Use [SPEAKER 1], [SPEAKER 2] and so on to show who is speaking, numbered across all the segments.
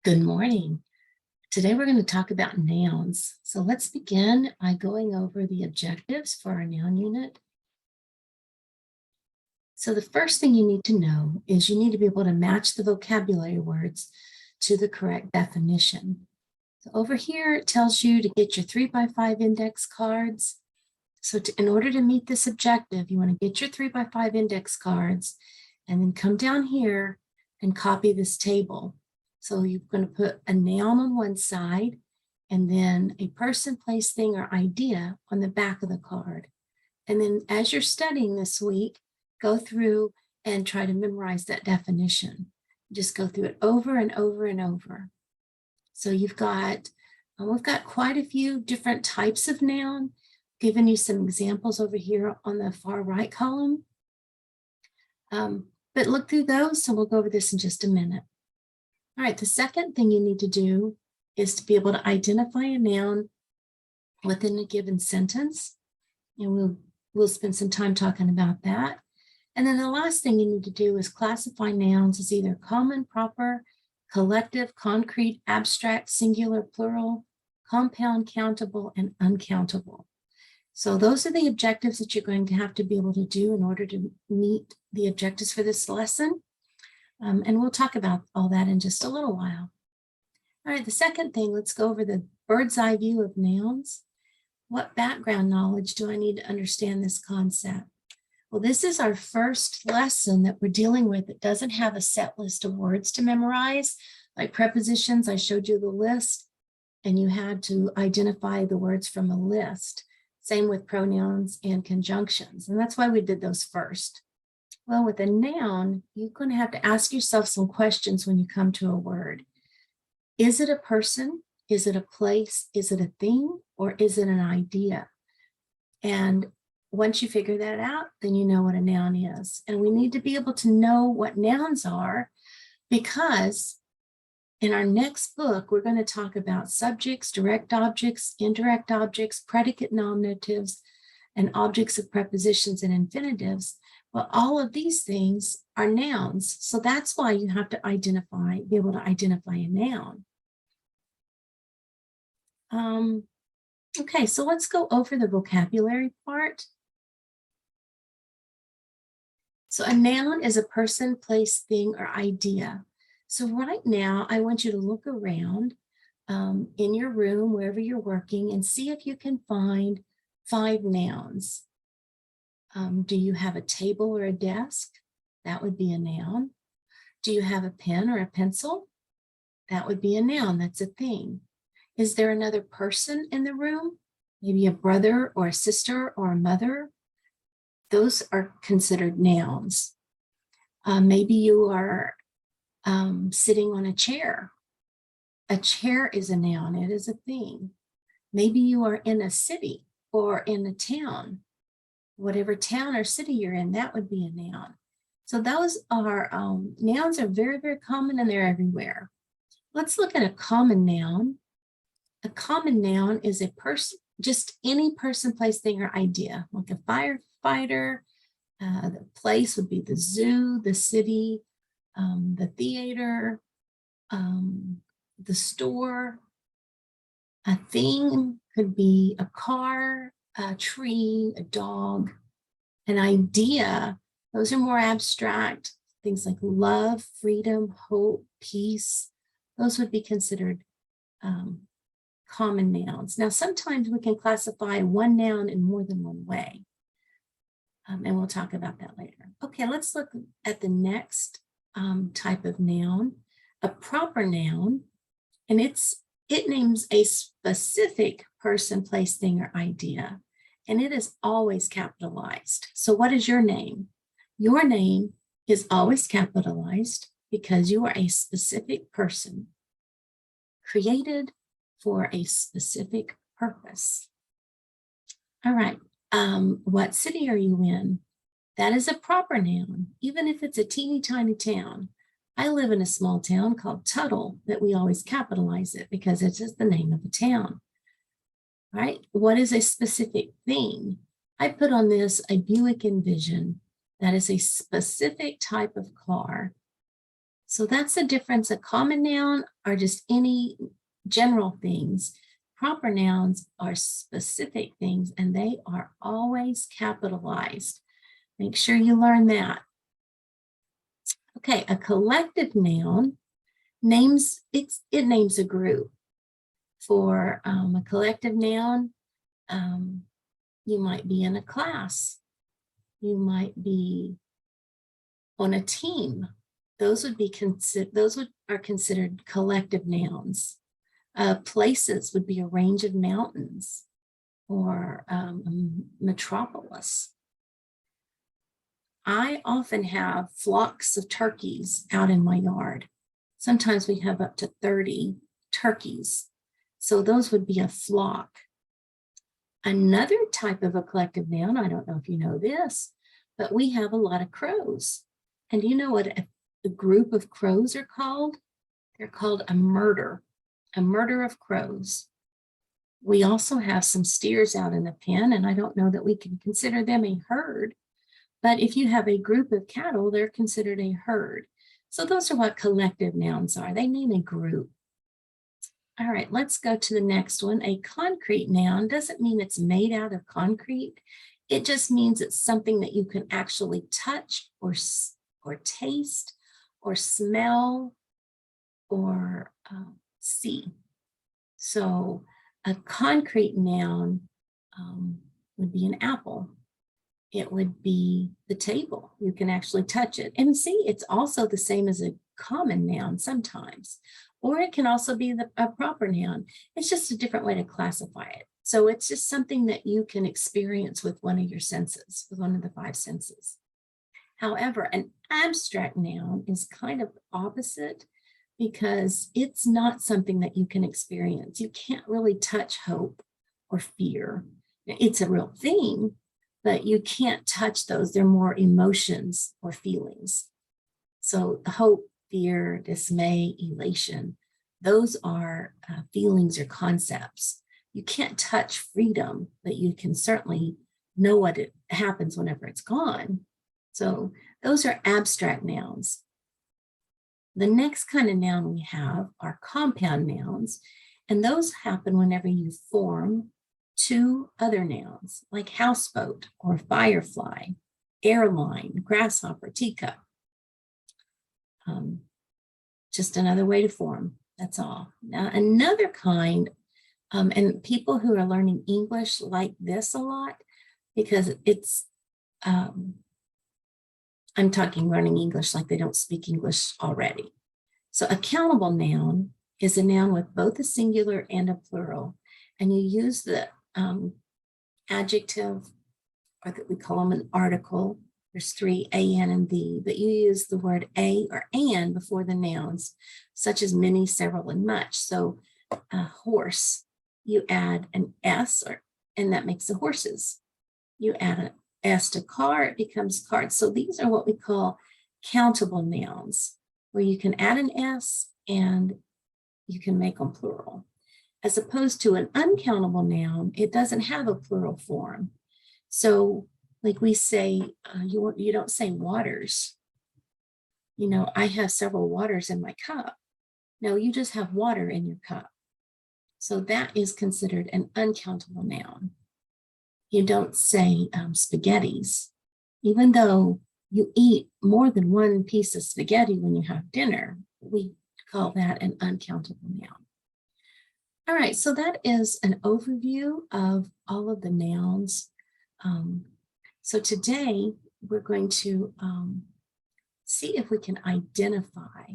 [SPEAKER 1] Good morning. Today we're going to talk about nouns. So let's begin by going over the objectives for our noun unit. So the first thing you need to know is you need to be able to match the vocabulary words to the correct definition. So over here, it tells you to get your 3x5 index cards. So in order to meet this objective, you want to get your 3x5 index cards and then come down here and copy this table. So you're going to put a noun on one side and then a person, place, thing, or idea on the back of the card. And then as you're studying this week, go through and try to memorize that definition. Just go through it over and over and over. So we've got quite a few different types of noun, giving you some examples over here on the far right column. But look through those, so we'll go over this in just a minute. All right, the second thing you need to do is to be able to identify a noun within a given sentence. And we'll spend some time talking about that. And then the last thing you need to do is classify nouns as either common, proper, collective, concrete, abstract, singular, plural, compound, countable, and uncountable. So those are the objectives that you're going to have to be able to do in order to meet the objectives for this lesson. And we'll talk about all that in just a little while. All right, the second thing, let's go over the bird's eye view of nouns. What background knowledge do I need to understand this concept? Well, this is our first lesson that we're dealing with. It doesn't have a set list of words to memorize. Like prepositions, I showed you the list, and you had to identify the words from a list. Same with pronouns and conjunctions, and that's why we did those first. Well, with a noun, you're going to have to ask yourself some questions when you come to a word. Is it a person? Is it a place? Is it a thing? Or is it an idea? And once you figure that out, then you know what a noun is. And we need to be able to know what nouns are, because in our next book, we're going to talk about subjects, direct objects, indirect objects, predicate nominatives, and objects of prepositions and infinitives. Well, all of these things are nouns. So that's why you have to be able to identify a noun. Okay, so let's go over the vocabulary part. So a noun is a person, place, thing, or idea. So right now, I want you to look around in your room, wherever you're working, and see if you can find 5 nouns. Do you have a table or a desk? That would be a noun. Do you have a pen or a pencil? That would be a noun. That's a thing. Is there another person in the room? Maybe a brother or a sister or a mother? Those are considered nouns. Maybe you are sitting on a chair. A chair is a noun. It is a thing. Maybe you are in a city or in a town. Whatever town or city you're in, that would be a noun. So those are, nouns are very, very common, and they're everywhere. Let's look at a common noun. A common noun is a person, just any person, place, thing, or idea. Like a firefighter, the place would be the zoo, the city, the theater, the store. A thing could be a car, a tree, a dog. An idea, those are more abstract. Things like love, freedom, hope, peace. Those would be considered common nouns. Now, sometimes we can classify one noun in more than one way. And we'll talk about that later. Okay, let's look at the next type of noun, a proper noun. And it names a specific person, place, thing, or idea. And it is always capitalized. So what is your name? Your name is always capitalized because you are a specific person created for a specific purpose. All right, what city are you in? That is a proper noun, even if it's a teeny tiny town. I live in a small town called Tuttle that we always capitalize it because it's just the name of a town. Right? What is a specific thing? I put on this a Buick Envision. That is a specific type of car. So that's the difference. A common noun are just any general things. Proper nouns are specific things, and they are always capitalized. Make sure you learn that. Okay, a collective noun names it names a group. For a collective noun, you might be in a class. You might be on a team. Those are considered collective nouns. Places would be a range of mountains or a metropolis. I often have flocks of turkeys out in my yard. Sometimes we have up to 30 turkeys. So those would be a flock. Another type of a collective noun, I don't know if you know this, but we have a lot of crows. And do you know what a group of crows are called? They're called a murder of crows. We also have some steers out in the pen, and I don't know that we can consider them a herd, but if you have a group of cattle, they're considered a herd. So those are what collective nouns are. They name a group. All right, let's go to the next one. A concrete noun doesn't mean it's made out of concrete. It just means it's something that you can actually touch or taste or smell or see. So a concrete noun would be an apple. It would be the table. You can actually touch it. And see, it's also the same as a common noun sometimes. Or it can also be a proper noun. It's just a different way to classify it. So it's just something that you can experience with one of your senses, with one of the 5 senses. However, an abstract noun is kind of opposite because it's not something that you can experience. You can't really touch hope or fear. It's a real thing, but you can't touch those. They're more emotions or feelings. So hope, fear, dismay, elation, those are feelings or concepts. You can't touch freedom, but you can certainly know what it happens whenever it's gone. So those are abstract nouns. The next kind of noun we have are compound nouns, and those happen whenever you form 2 other nouns, like houseboat or firefly, airline, grasshopper, teacup. Just another way to form, that's all. Now, another kind, and people who are learning English like this a lot because it's, I'm talking learning English like they don't speak English already. So a countable noun is a noun with both a singular and a plural, and you use the adjective, or that we call them an article. There's 3, a, n, and the, but you use the word a or an before the nouns, such as many, several, and much. So a horse, you add an s, and that makes the horses. You add an s to car, it becomes cards. So these are what we call countable nouns, where you can add an s and you can make them plural. As opposed to an uncountable noun, it doesn't have a plural form. So like we say, you don't say waters. You know, I have several waters in my cup. No, you just have water in your cup. So that is considered an uncountable noun. You don't say spaghettis, even though you eat more than 1 piece of spaghetti when you have dinner. We call that an uncountable noun. All right, so that is an overview of all of the nouns. So today we're going to see if we can identify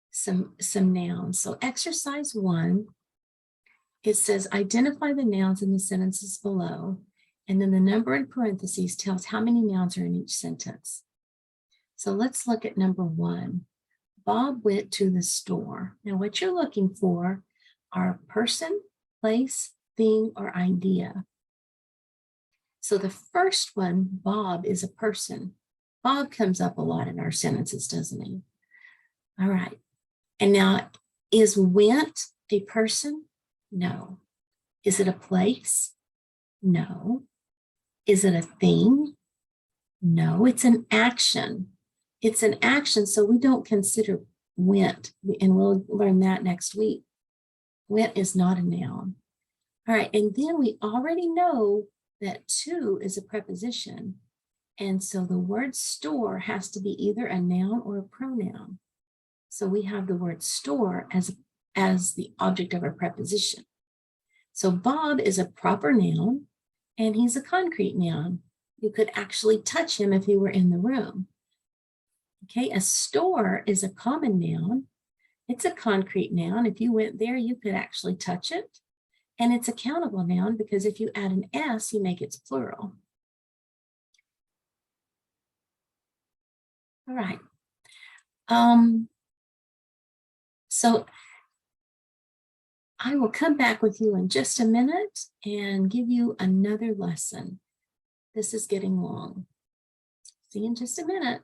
[SPEAKER 1] some nouns. So exercise 1, it says identify the nouns in the sentences below, and then the number in parentheses tells how many nouns are in each sentence. So let's look at number 1. Bob went to the store. Now what you're looking for are person, place, thing, or idea. So the first one, Bob, is a person. Bob comes up a lot in our sentences, doesn't he? All right. And now, is went a person? No. Is it a place? No. Is it a thing? No, it's an action. It's an action, so we don't consider went, and we'll learn that next week. Went is not a noun. All right, and then we already know that to is a preposition. And so the word store has to be either a noun or a pronoun. So we have the word store as the object of a preposition. So Bob is a proper noun, and he's a concrete noun. You could actually touch him if he were in the room. Okay, a store is a common noun. It's a concrete noun. If you went there, you could actually touch it. And it's a countable noun because if you add an S, you make it plural. All right. So I will come back with you in just a minute and give you another lesson. This is getting long. See you in just a minute.